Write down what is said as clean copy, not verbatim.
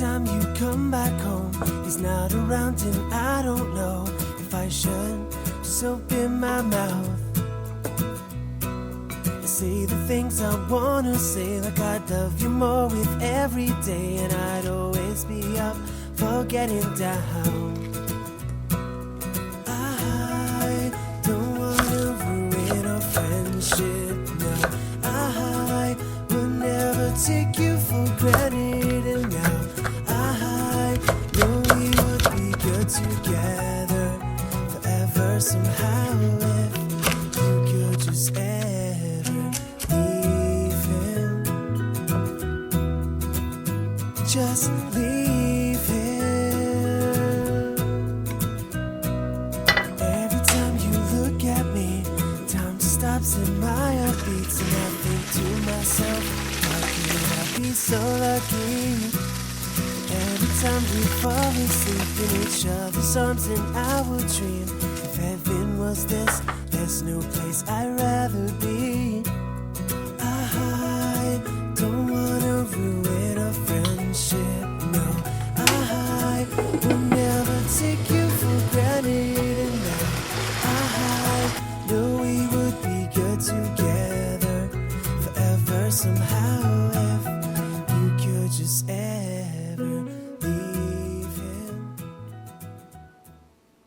time you come back home, he's not around and I don't know if I should just open my mouth and say the things I wanna say, like I love you more with every day, and I'd always be up for getting down. I don't wanna ruin our friendship now. I will never take you for granted, and now I know we would be good together forever somehow if you could just ever leave him. Just leave him. Every time you look at me, time stops and my heart beats, and I think to myself, how could I be so lucky? Every time we fall asleep in each other's arms and I will dream, if heaven was this, there's no place I'd rather be.